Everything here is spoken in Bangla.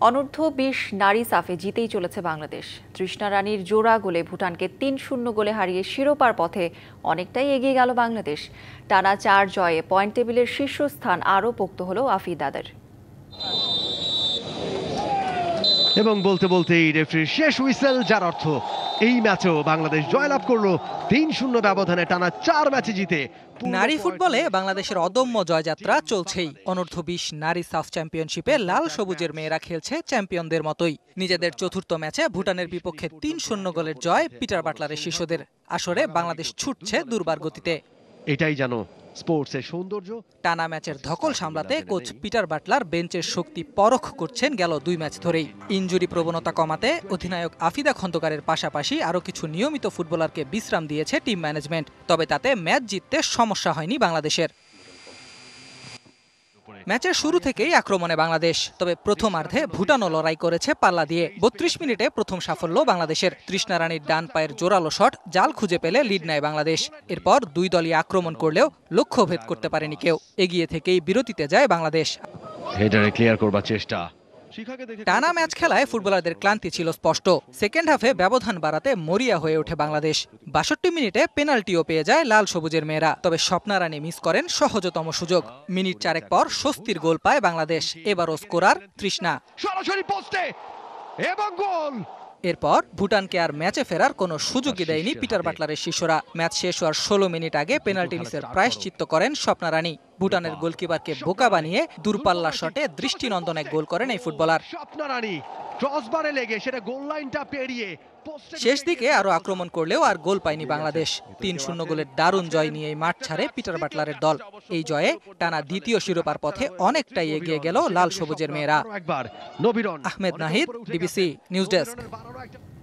অনূর্ধ্ব-20 নারী সাফে জিতেই চলেছে বাংলাদেশ। তৃষ্ণা রানীর জোড়া গোলে ভুটানকে ৩-০ গোলে হারিয়ে শিরোপার পথে অনেকটাই এগিয়ে গেল বাংলাদেশ। টানা ৪ জয়ে পয়েন্ট টেবিলের শীর্ষস্থান আরও পোক্ত হল আফিদাদের। এবং বলতে বলতেই রেফারির শেষ হুইসেল, যার অর্থ এই ম্যাচেও বাংলাদেশ জয়লাভ করলো ৩-০ ব্যবধানে টানা ৪ ম্যাচে জিতে। নারী ফুটবলে বাংলাদেশের অদম্য জয়যাত্রা চলছেই। অনূর্ধ্ব-20 নারী সাফ চ্যাম্পিয়নশিপে লাল সবুজের মেয়েরা খেলছে চ্যাম্পিয়নদের মতোই। নিজেদের চতুর্থ ম্যাচে ভুটানের বিপক্ষে ৩-০ গোলের জয় পিটার বাটলারের শিশুদের। আসরে বাংলাদেশ ছুটছে দুর্বার গতিতে। এটাই জানো স্পোর্টসের সৌন্দর্য। টানা ম্যাচের ধকল সামলাতে কোচ পিটার বাটলার বেঞ্চের শক্তি পরখ করছেন গেল 2 ম্যাচ ধরেই। ইনজুরি প্রবণতা কমাতে অধিনায়ক আফিদা খন্দকারের পাশাপাশি আরও কিছু নিয়মিত ফুটবলারকে বিশ্রাম দিয়েছে টিম ম্যানেজমেন্ট। তবে তাতে ম্যাচ জিততে সমস্যা হয়নি বাংলাদেশের। ম্যাচের শুরু থেকেই আক্রমণে বাংলাদেশ, তবে প্রথমার্ধে ভুটানও লড়াই করেছে পাল্লা দিয়ে। ৩২ মিনিটে প্রথম সাফল্য বাংলাদেশের। তৃষ্ণা রানীর ডান পায়ের জোরালো শট জাল খুঁজে পেলে লিড নেয় বাংলাদেশ। এরপর দুই দলই আক্রমণ করলেও লক্ষ্য ভেদ করতে পারেনি কেউ। এগিয়ে থেকেই বিরতিতে যায় বাংলাদেশ। হেডারে ক্লিয়ার করবার চেষ্টা। টানা ম্যাচ খেলায় ফুটবলারদের ক্লান্তি ছিল স্পষ্ট। সেকেন্ড হাফে ব্যবধান বাড়াতে মরিয়া হয়ে ওঠে বাংলাদেশ। ৬২ মিনিটে পেনাল্টিও পেয়ে যায় লাল সবুজের মেয়েরা, তবে স্বপ্না রানী মিস করেন সহজতম সুযোগ। মিনিট ৪ পর স্বস্তির গোল পায় বাংলাদেশ। এবারও স্কোরার তৃষ্ণা। সরাসরি পোস্টে এবং গোল। এরপর ভুটানকে আর ম্যাচে ফেরার কোনো সুযোগই দেয়নি পিটার বাটলারের শিষ্যরা। ম্যাচ শেষ হওয়ার ১৬ মিনিট আগে পেনাল্টি মিসের প্রায়শ্চিত্ত করেন স্বপ্না রানী। ভুটানের গোলকিপারকে বোকা বানিয়ে দূরপাল্লা শটে দৃষ্টিনন্দন এক গোল করেন এই ফুটবলার। স্বপ্না রানী ক্রসবারে লেগে সেটা গোল লাইনটা পেরিয়ে শেষ দিকে আরো আক্রমণ করলেও আর গোল পায়নি বাংলাদেশ। ৩-০ গোলের দারুণ জয় নিয়ে মাঠ ছাড়ে পিটার বাটলারের দল। এই জয়ে টানা দ্বিতীয় শিরোপার পথে অনেকটাই এগিয়ে গেল লাল সবুজের মেয়েরা। একবার Ahmed Nahid, DBC news desk.